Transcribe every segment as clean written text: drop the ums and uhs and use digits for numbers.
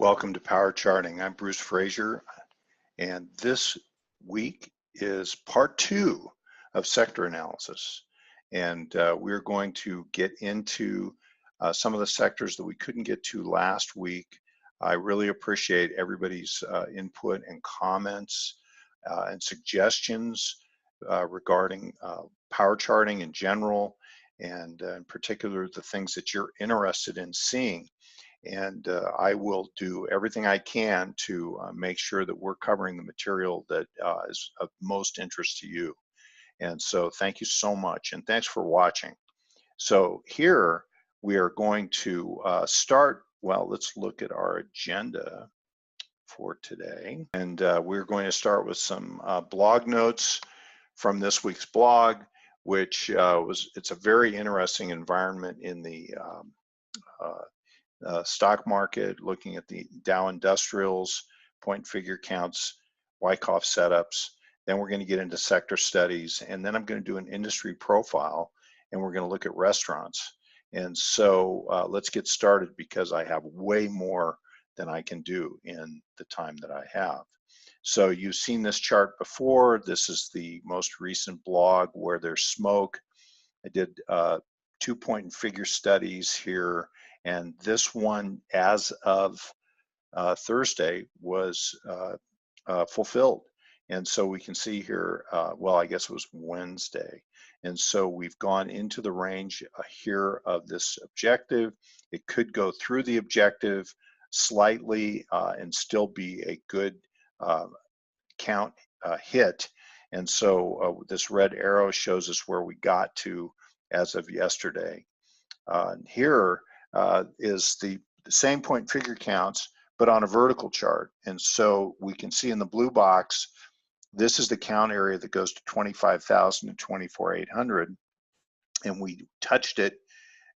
Welcome to Power Charting. I'm Bruce Fraser, and this week is part 2 of sector analysis. And we're going to get into some of the sectors that we couldn't get to last week. I really appreciate everybody's input and comments and suggestions regarding power charting in general, and in particular the things that you're interested in seeing. And I will do everything I can to make sure that we're covering the material that is of most interest to you. And so thank you so much, and thanks for watching. So here we are going to start. Well, let's look at our agenda for today. And we're going to start with some blog notes from this week's blog, which it's a very interesting environment in the stock market, looking at the Dow Industrials, point figure counts, Wyckoff setups. Then we're going to get into sector studies, and then I'm going to do an industry profile, and we're going to look at restaurants. And so let's get started, because I have way more than I can do in the time that I have. So you've seen this chart before. This is the most recent blog where there's smoke. I did 2 point and figure studies here, and this one, as of Thursday, was fulfilled. And so we can see here, well, I guess it was Wednesday. And so we've gone into the range here of this objective. It could go through the objective slightly and still be a good count hit. And so this red arrow shows us where we got to as of yesterday. Here is the same point figure counts, but on a vertical chart. And so we can see in the blue box, this is the count area that goes to 25,000 to 24,800. And we touched it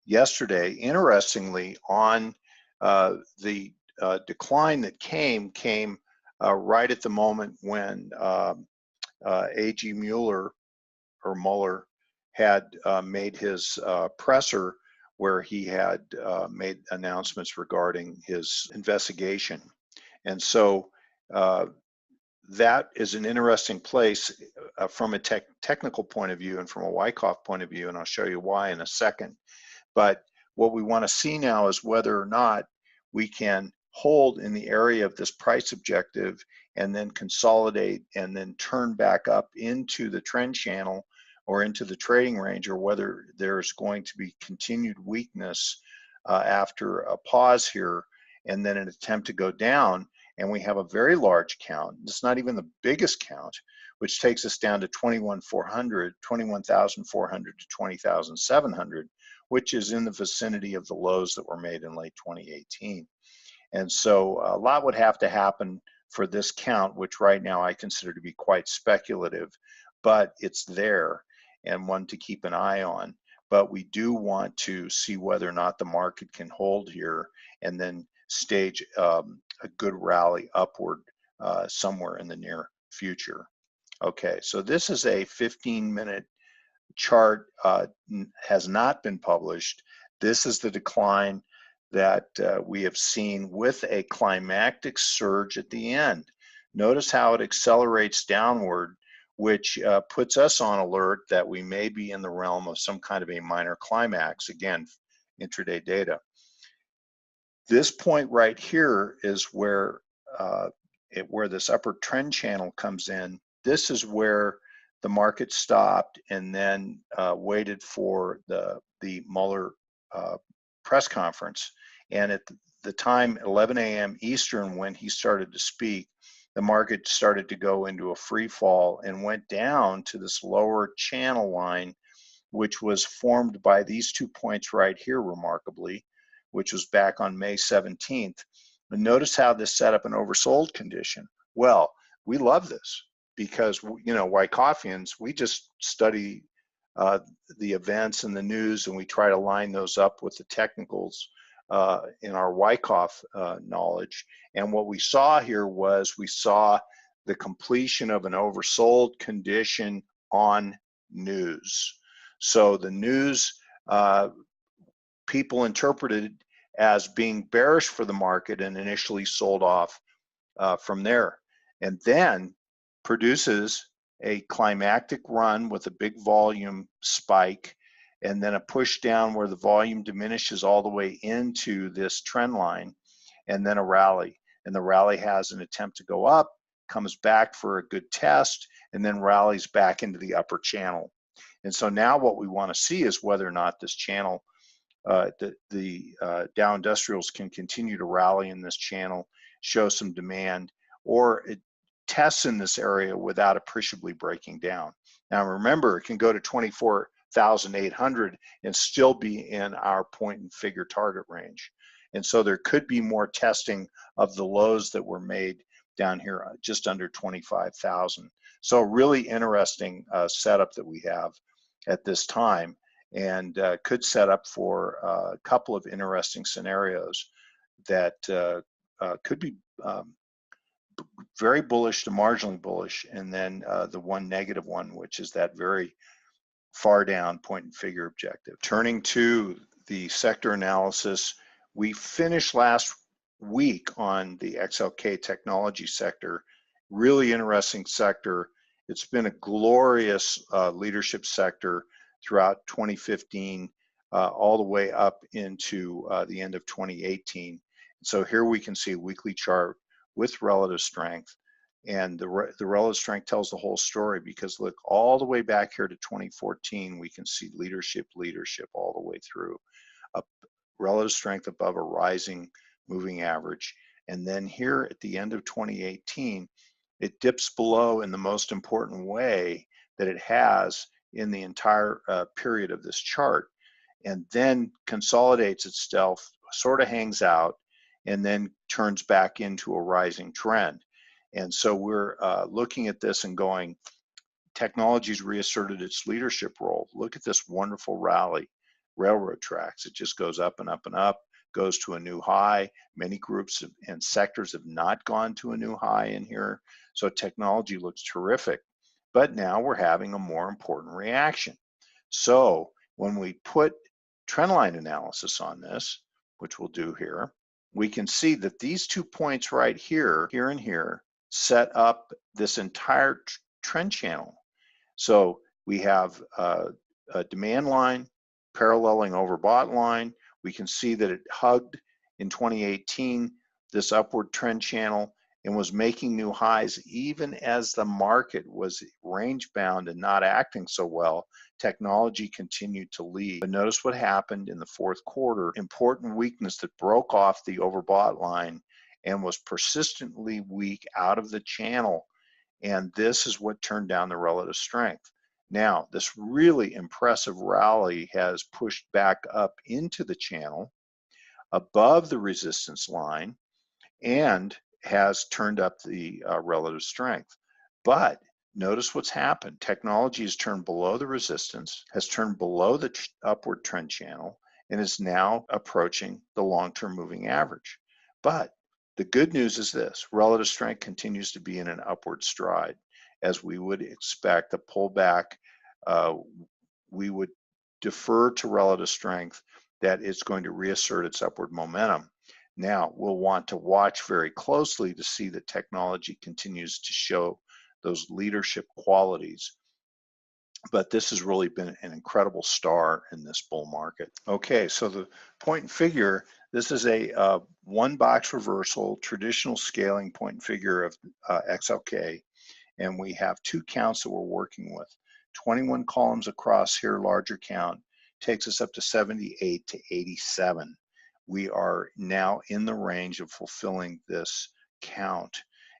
yesterday. Interestingly, on the decline that came right at the moment when A.G. Mueller had made his presser, where he had made announcements regarding his investigation. And so that is an interesting place from a technical point of view and from a Wyckoff point of view, and I'll show you why in a second. But what we want to see now is whether or not we can hold in the area of this price objective and then consolidate and then turn back up into the trend channel or into the trading range, or whether there's going to be continued weakness after a pause here and then an attempt to go down. And we have a very large count. It's not even the biggest count, which takes us down to 21,400 to 20,700, which is in the vicinity of the lows that were made in late 2018. And so a lot would have to happen for this count, which right now I consider to be quite speculative, but it's there and one to keep an eye on. But we do want to see whether or not the market can hold here and then stage a good rally upward somewhere in the near future. Okay, so this is a 15-minute chart, has not been published. This is the decline that we have seen with a climactic surge at the end. Notice how it accelerates downward, which puts us on alert that we may be in the realm of some kind of a minor climax, again, intraday data. This point right here is where this upper trend channel comes in. This is where the market stopped and then waited for the Mueller press conference. And at the time, 11 a.m. Eastern, when he started to speak, the market started to go into a free fall and went down to this lower channel line, which was formed by these 2 points right here, remarkably, which was back on May 17th. And notice how this set up an oversold condition. Well, we love this because, you know, Wyckoffans, we just study the events and the news, and we try to line those up with the technicals in our Wyckoff knowledge. And what we saw here was we saw the completion of an oversold condition on news. So the news people interpreted as being bearish for the market and initially sold off from there, and then produces a climactic run with a big volume spike, and then a push down where the volume diminishes all the way into this trend line, and then a rally. And the rally has an attempt to go up, comes back for a good test, and then rallies back into the upper channel. And so now what we want to see is whether or not this channel, the Dow Industrials can continue to rally in this channel, show some demand, or it tests in this area without appreciably breaking down. Now remember, it can go to 24,800 and still be in our point and figure target range. And so there could be more testing of the lows that were made down here just under 25,000. So really interesting setup that we have at this time, and could set up for a couple of interesting scenarios that could be very bullish to marginally bullish, and then the one negative one, which is that very far down point and figure objective. Turning to the sector analysis, we finished last week on the XLK Technology sector. Really interesting sector. It's been a glorious leadership sector throughout 2015 all the way up into the end of 2018. So here we can see a weekly chart with relative strength, and the relative strength tells the whole story, because look, all the way back here to 2014 we can see leadership all the way through, a relative strength above a rising moving average, and then here at the end of 2018 it dips below in the most important way that it has in the entire period of this chart, and then consolidates itself, sort of hangs out, and then turns back into a rising trend. And so we're looking at this and going, technology's reasserted its leadership role. Look at this wonderful rally. Railroad tracks, it just goes up and up and up, goes to a new high. Many groups and sectors have not gone to a new high in here. So technology looks terrific. But now we're having a more important reaction. So when we put trendline analysis on this, which we'll do here, we can see that these 2 points right here, here and here, set up this entire trend channel. So we have a demand line paralleling overbought line. We can see that it hugged in 2018 this upward trend channel and was making new highs even as the market was range bound and not acting so well. Technology continued to lead. But notice what happened in the fourth quarter. Important weakness that broke off the overbought line and was persistently weak out of the channel. And this is what turned down the relative strength. Now, this really impressive rally has pushed back up into the channel above the resistance line and has turned up the relative strength. But notice what's happened. Technology has turned below the resistance, has turned below the upward trend channel, and is now approaching the long-term moving average. But the good news is this: relative strength continues to be in an upward stride. As we would expect, a pullback, we would defer to relative strength that it's going to reassert its upward momentum. Now, we'll want to watch very closely to see that technology continues to show those leadership qualities. But this has really been an incredible star in this bull market. Okay, so the point and figure, this is a one box reversal, traditional scaling point and figure of XLK. And we have 2 counts that we're working with. 21 columns across here, larger count, takes us up to 78 to 87. We are now in the range of fulfilling this count.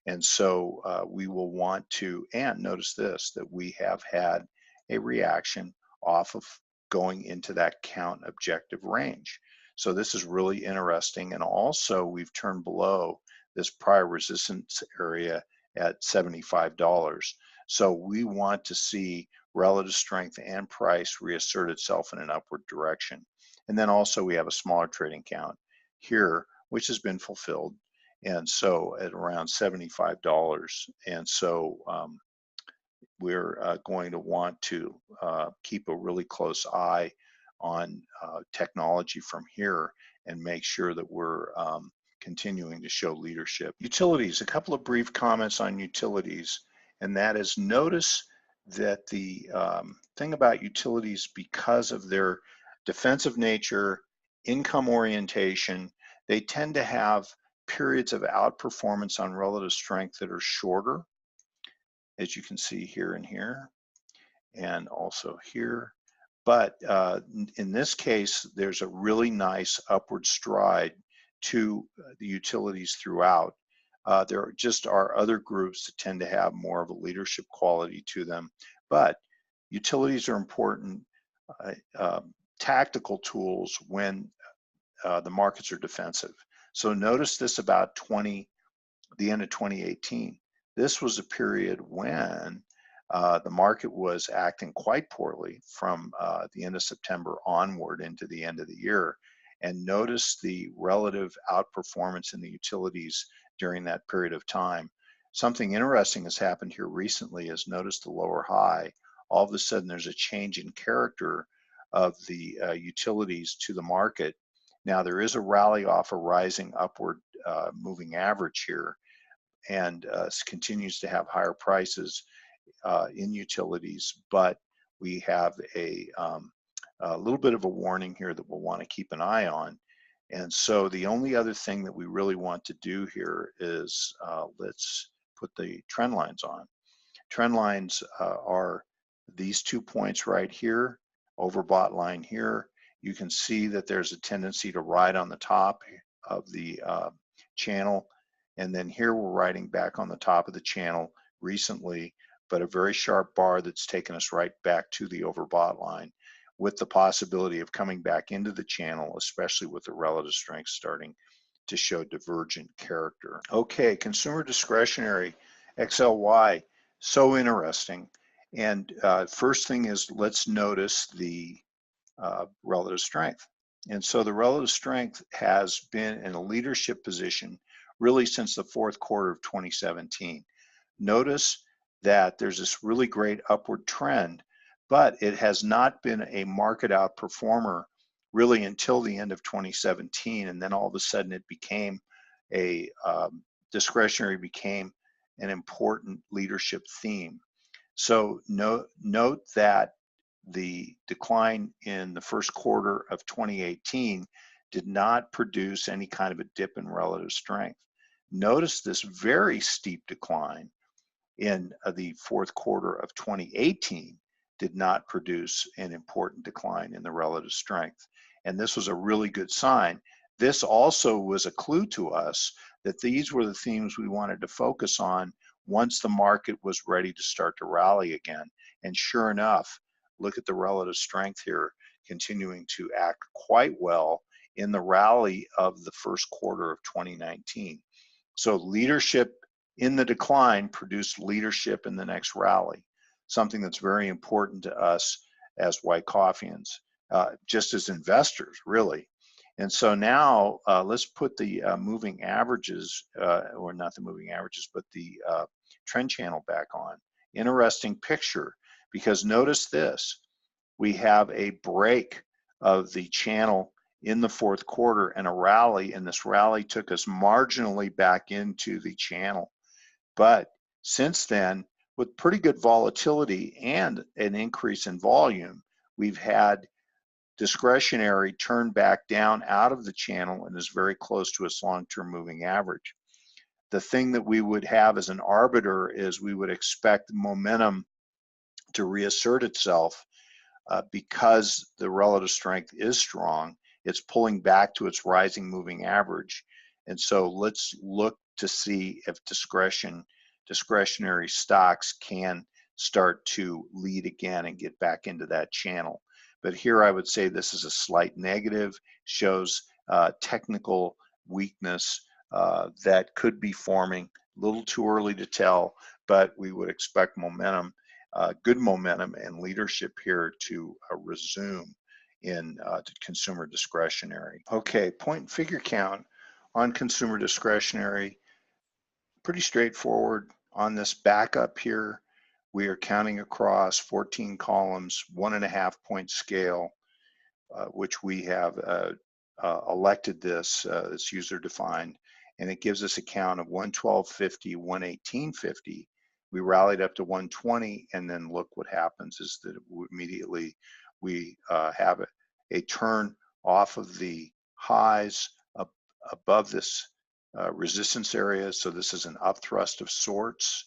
And so we will want to, and notice this, that we have had a reaction off of going into that count objective range. So this is really interesting. And also we've turned below this prior resistance area at $75. So we want to see relative strength and price reassert itself in an upward direction. And then also we have a smaller trading count here, which has been fulfilled. And so at around $75. And so we're going to want to keep a really close eye on technology from here and make sure that we're continuing to show leadership. Utilities, a couple of brief comments on utilities, and that is, notice that the thing about utilities, because of their defensive nature, income orientation, they tend to have periods of outperformance on relative strength that are shorter, as you can see here and here, and also here. But in this case, there's a really nice upward stride to the utilities throughout. There just are other groups that tend to have more of a leadership quality to them, but utilities are important tactical tools when the markets are defensive. So notice this about the end of 2018. This was a period when the market was acting quite poorly from the end of September onward into the end of the year. And notice the relative outperformance in the utilities during that period of time. Something interesting has happened here recently is, notice the lower high. All of a sudden there's a change in character of the utilities to the market. Now there is a rally off a rising upward moving average here, and continues to have higher prices in utilities, but we have a little bit of a warning here that we'll want to keep an eye on. And so the only other thing that we really want to do here is let's put the trend lines on. Trend lines are these 2 points right here, overbought line here. You can see that there's a tendency to ride on the top of the channel, and then here we're riding back on the top of the channel recently, but a very sharp bar that's taken us right back to the overbought line, with the possibility of coming back into the channel, especially with the relative strength starting to show divergent character. Okay, consumer discretionary, XLY, so interesting. And first thing is, let's notice the relative strength. And so the relative strength has been in a leadership position really since the fourth quarter of 2017. Notice that there's this really great upward trend, but it has not been a market outperformer really until the end of 2017, and then all of a sudden it became a discretionary became an important leadership theme. So note that the decline in the first quarter of 2018 did not produce any kind of a dip in relative strength. Notice this very steep decline in the fourth quarter of 2018 did not produce an important decline in the relative strength. And this was a really good sign. This also was a clue to us that these were the themes we wanted to focus on once the market was ready to start to rally again. And sure enough, look at the relative strength here, continuing to act quite well in the rally of the first quarter of 2019. So leadership in the decline produced leadership in the next rally, something that's very important to us as Wyckoffians, just as investors, really. And so now let's put the moving averages, or not the moving averages, but the trend channel back on. Interesting picture, because notice this, we have a break of the channel in the fourth quarter and a rally, and this rally took us marginally back into the channel. But since then, with pretty good volatility and an increase in volume, we've had discretionary turn back down out of the channel and is very close to its long-term moving average. The thing that we would have as an arbiter is we would expect momentum to reassert itself because the relative strength is strong. It's pulling back to its rising moving average. And so let's look to see if discretionary stocks can start to lead again and get back into that channel. But here I would say this is a slight negative, shows technical weakness that could be forming. A little too early to tell, but we would expect momentum, good momentum and leadership here to resume in consumer discretionary. Okay, point and figure count on consumer discretionary, pretty straightforward. On this backup here, we are counting across 14 columns, 1.5 point scale, which we have elected this, it's user defined, and it gives us a count of 112.50, 118.50. We rallied up to 120, and then look what happens is that immediately we have a turn off of the highs up above this resistance area. So this is an upthrust of sorts,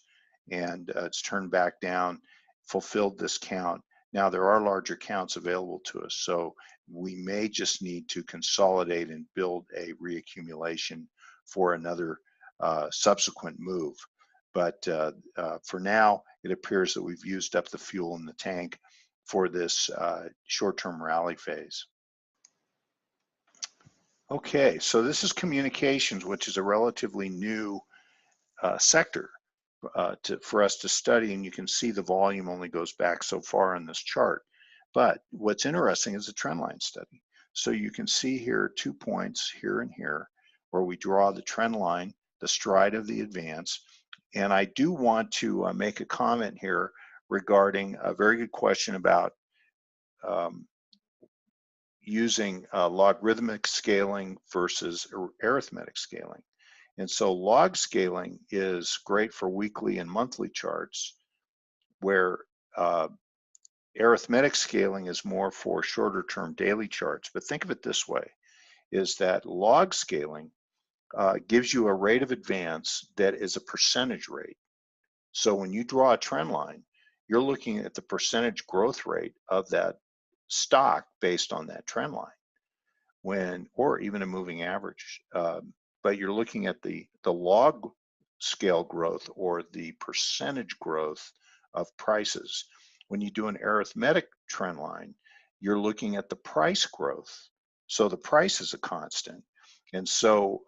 and it's turned back down, fulfilled this count. Now there are larger counts available to us, so we may just need to consolidate and build a reaccumulation for another subsequent move. But for now, it appears that we've used up the fuel in the tank for this short-term rally phase. Okay, so this is communications, which is a relatively new sector for us to study, and you can see the volume only goes back so far in this chart. But what's interesting is the trend line study. So you can see here 2 points here and here where we draw the trend line, the stride of the advance. And I do want to make a comment here regarding a very good question about using logarithmic scaling versus arithmetic scaling. And so log scaling is great for weekly and monthly charts, where arithmetic scaling is more for shorter term daily charts. But think of it this way, is that log scaling gives you a rate of advance that is a percentage rate. So when you draw a trend line, you're looking at the percentage growth rate of that stock based on that trend line, or even a moving average. But you're looking at the log scale growth or the percentage growth of prices. When you do an arithmetic trend line, you're looking at the price growth. So the price is a constant. And so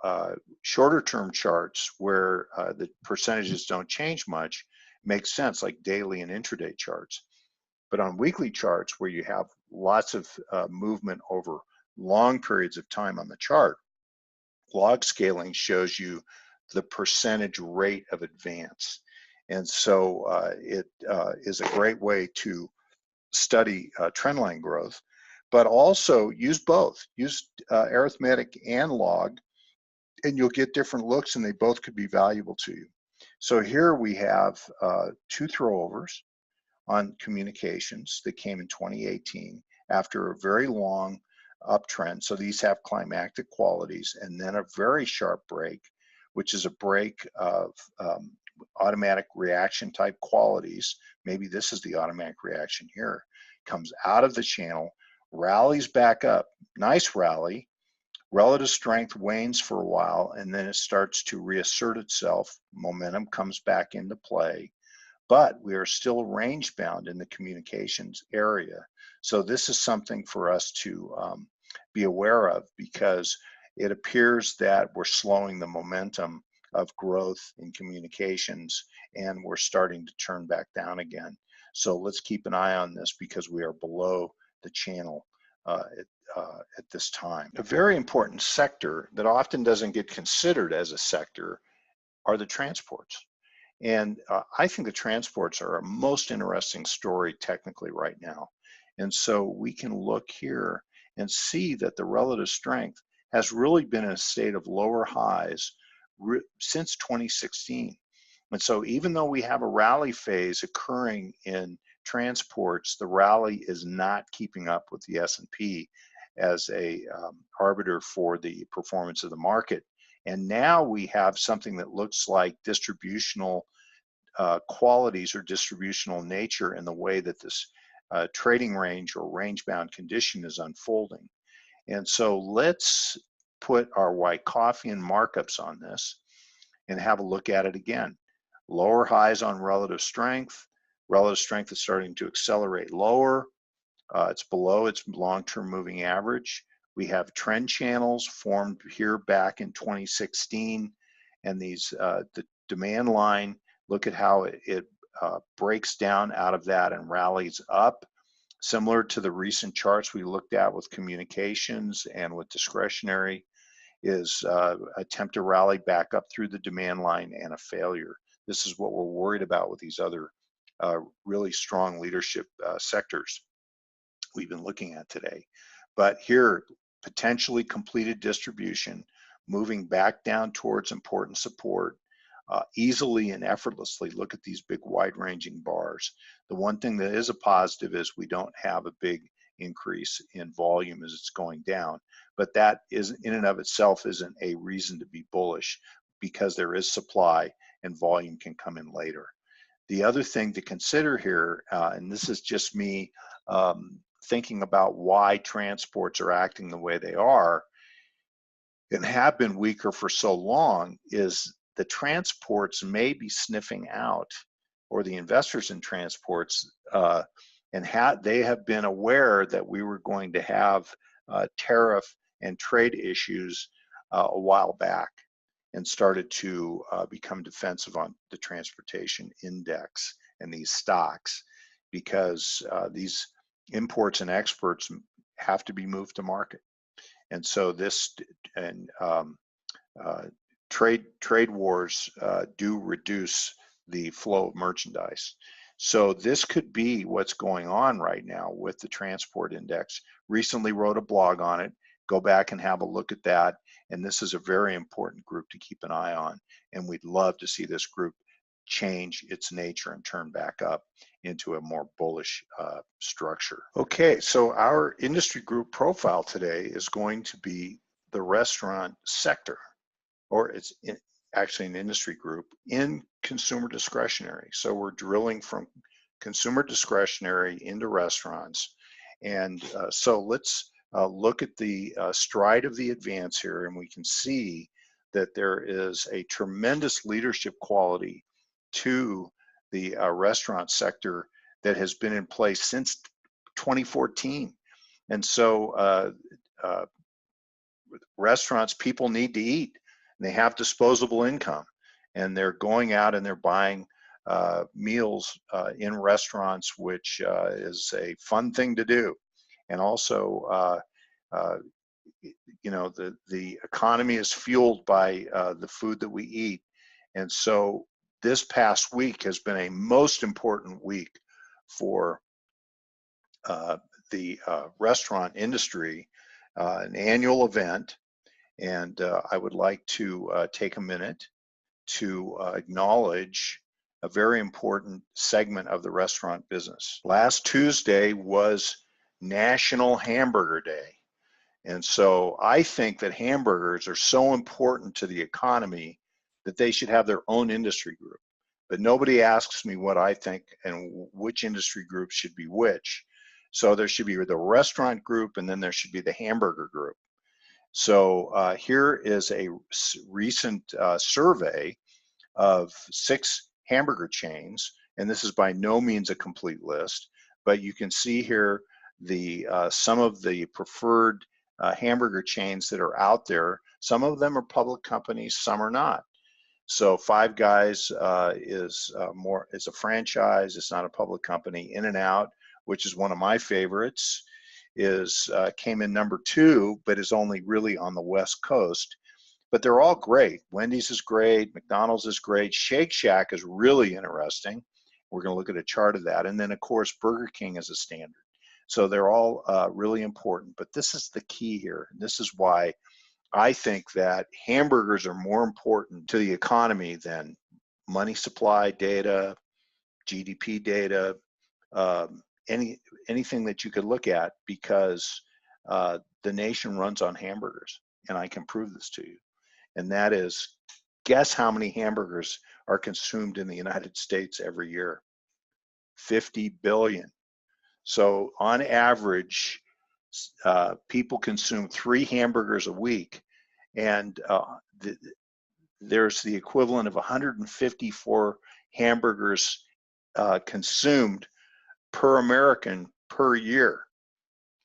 shorter term charts where the percentages don't change much makes sense, like daily and intraday charts. But on weekly charts where you have lots of movement over long periods of time on the chart, log scaling shows you the percentage rate of advance. And so it is a great way to study trend line growth, but also use both. Use arithmetic and log, and you'll get different looks, and they both could be valuable to you. So here we have 2 throwovers on communications that came in 2018 after a very long uptrend. So these have climactic qualities, and then a very sharp break, which is a break of automatic reaction type qualities. Maybe this is the automatic reaction here. Comes out of the channel, rallies back up, nice rally, relative strength wanes for a while, and then it starts to reassert itself. Momentum comes back into play, but we are still range bound in the communications area. So this is something for us to be aware of, because it appears that we're slowing the momentum of growth in communications, and we're starting to turn back down again. So let's keep an eye on this, because we are below the channel at this time. A very important sector that often doesn't get considered as a sector are the transports. And I think the transports are a most interesting story technically right now. And so we can look here and see that the relative strength has really been in a state of lower highs since 2016. And so even though we have a rally phase occurring in transports, the rally is not keeping up with the S&P as a arbiter for the performance of the market. And now we have something that looks like distributional qualities or distributional nature in the way that this trading range or range-bound condition is unfolding. And so let's put our Wyckoffian markups on this and have a look at it again. Lower highs on relative strength. Relative strength is starting to accelerate lower. It's below its long-term moving average. We have trend channels formed here back in 2016, and these the demand line, look at how it breaks down out of that and rallies up, similar to the recent charts we looked at with communications and with discretionary, is attempt to rally back up through the demand line and a failure. This is what we're worried about with these other really strong leadership sectors we've been looking at today. But here, potentially completed distribution, moving back down towards important support, easily and effortlessly. Look at these big wide-ranging bars. The one thing that is a positive is we don't have a big increase in volume as it's going down, but that is in and of itself isn't a reason to be bullish, because there is supply and volume can come in later. The other thing to consider here, and this is just me thinking about why transports are acting the way they are and have been weaker for so long, is the transports may be sniffing out, or the investors in transports, and they have been aware that we were going to have tariff and trade issues a while back, and started to become defensive on the transportation index and these stocks, because these imports and exports have to be moved to market. And so this and trade wars do reduce the flow of merchandise. So this could be what's going on right now with the transport index. Recently wrote a blog on it. Go back and have a look at that. And this is a very important group to keep an eye on. And we'd love to see this group change its nature and turn back up into a more bullish structure. Okay, so our industry group profile today is going to be the restaurant sector, or it's actually an industry group in consumer discretionary. So we're drilling from consumer discretionary into restaurants. And so let's look at the stride of the advance here, and we can see that there is a tremendous leadership quality to the restaurant sector that has been in place since 2014. And so restaurants, people need to eat, and they have disposable income, and they're going out and they're buying meals in restaurants, which is a fun thing to do. And also, you know, the economy is fueled by the food that we eat. And so this past week has been a most important week for the restaurant industry, an annual event. And I would like to take a minute to acknowledge a very important segment of the restaurant business. Last Tuesday was National Hamburger Day. And so I think that hamburgers are so important to the economy that they should have their own industry group. But nobody asks me what I think and which industry group should be which. So there should be the restaurant group, and then there should be the hamburger group. So here is a recent survey of 6 hamburger chains, and this is by no means a complete list, but you can see here the some of the preferred hamburger chains that are out there. Some of them are public companies, some are not. So Five Guys is a franchise. It's not a public company. In-N-Out, which is one of my favorites, came in number 2, but is only really on the West Coast. But they're all great. Wendy's is great. McDonald's is great. Shake Shack is really interesting. We're going to look at a chart of that. And then, of course, Burger King is a standard. So they're all really important. But this is the key here. This is why I think that hamburgers are more important to the economy than money supply data, GDP data, anything that you could look at, because the nation runs on hamburgers, and I can prove this to you. And that is, guess how many hamburgers are consumed in the United States every year? 50 billion. So on average, people consume 3 hamburgers a week, and there's the equivalent of 154 hamburgers consumed per American per year.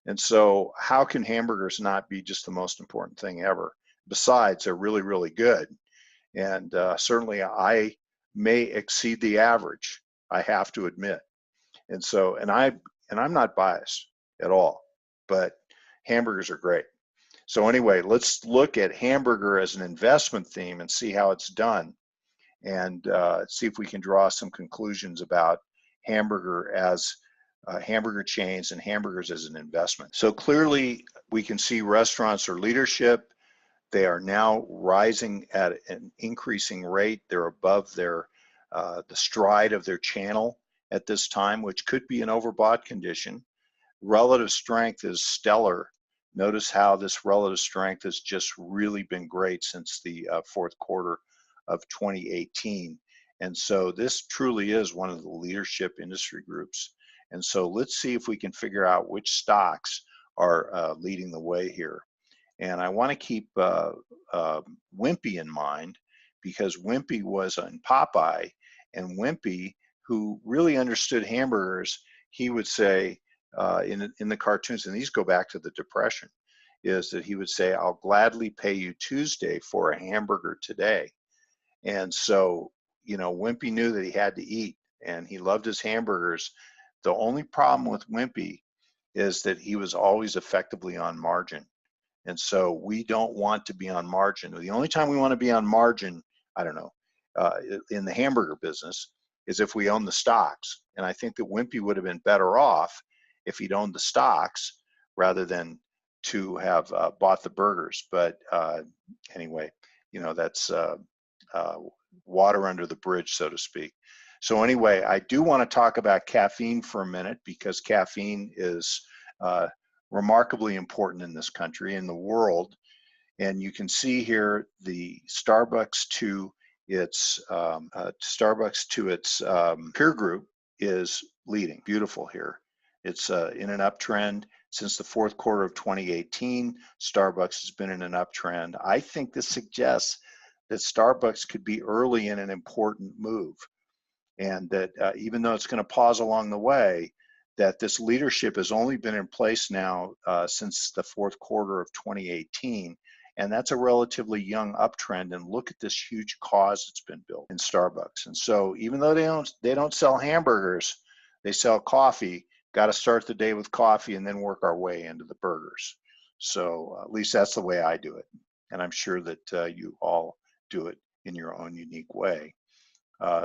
And so how can hamburgers not be just the most important thing ever? Besides, they're really, really good. And certainly I may exceed the average, I have to admit. And so, and I'm not biased at all, but hamburgers are great. So anyway, let's look at hamburger as an investment theme and see how it's done, and see if we can draw some conclusions about hamburger as hamburger chains and hamburgers as an investment. So clearly we can see restaurants are leadership. They are now rising at an increasing rate. They're above their the stride of their channel at this time, which could be an overbought condition. Relative strength is stellar. Notice how this relative strength has just really been great since the fourth quarter of 2018. And so this truly is one of the leadership industry groups. And so let's see if we can figure out which stocks are leading the way here. And I want to keep Wimpy in mind, because Wimpy was in Popeye, and Wimpy, who really understood hamburgers, he would say in the cartoons, and these go back to the Depression, is that he would say, "I'll gladly pay you Tuesday for a hamburger today." And so, you know, Wimpy knew that he had to eat, and he loved his hamburgers. The only problem with Wimpy is that he was always effectively on margin. And so we don't want to be on margin. The only time we want to be on margin, I don't know, in the hamburger business, is if we own the stocks. And I think that Wimpy would have been better off if he'd owned the stocks rather than to have bought the burgers. But anyway, you know, that's water under the bridge, so to speak. So anyway, I do want to talk about caffeine for a minute, because caffeine is remarkably important in this country, in the world. And you can see here the Starbucks to its peer group is leading. Beautiful here. It's in an uptrend since the fourth quarter of 2018. Starbucks has been in an uptrend. I think this suggests that Starbucks could be early in an important move, and that even though it's going to pause along the way, that this leadership has only been in place now since the fourth quarter of 2018. And that's a relatively young uptrend. And look at this huge cause that's been built in Starbucks. And so even though they don't sell hamburgers, they sell coffee. Got to start the day with coffee and then work our way into the burgers. So at least that's the way I do it. And I'm sure that you all do it in your own unique way.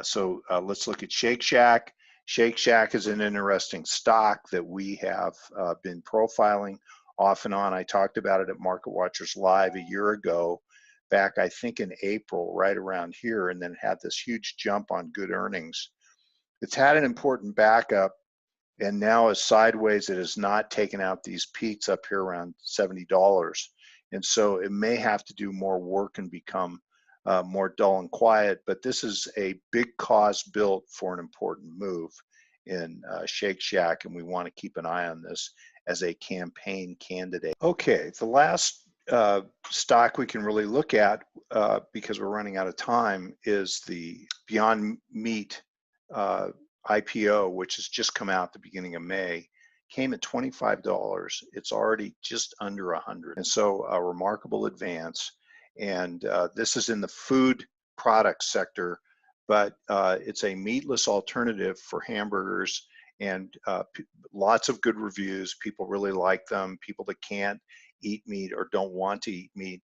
So let's look at Shake Shack. Shake Shack is an interesting stock that we have been profiling off and on. I talked about it at Market Watchers Live a year ago, back I think in April, right around here, and then had this huge jump on good earnings. It's had an important backup, and now is sideways. It has not taken out these peaks up here around $70. And so it may have to do more work and become more dull and quiet, but this is a big cause built for an important move in Shake Shack, and we want to keep an eye on this as a campaign candidate. Okay, the last stock we can really look at, because we're running out of time, is the Beyond Meat IPO, which has just come out at the beginning of May. Came at $25. It's already just under 100, and so a remarkable advance. And this is in the food product sector, but it's a meatless alternative for hamburgers, and lots of good reviews. People really like them. People that can't eat meat or don't want to eat meat,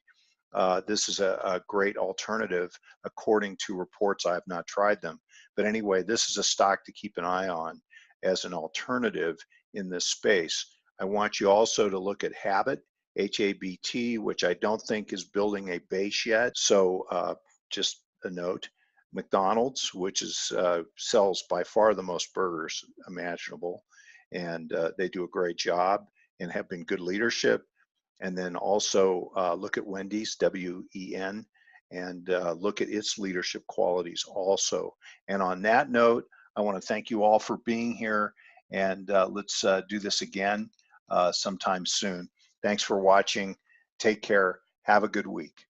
this is a great alternative according to reports. I have not tried them, but anyway, this is a stock to keep an eye on as an alternative in this space. I want you also to look at Habit, HABT, which I don't think is building a base yet. So just a note. McDonald's, which is sells by far the most burgers imaginable, and they do a great job and have been good leadership. And then also look at Wendy's, WEN, and look at its leadership qualities also. And on that note, I want to thank you all for being here, and let's do this again sometime soon. Thanks for watching. Take care. Have a good week.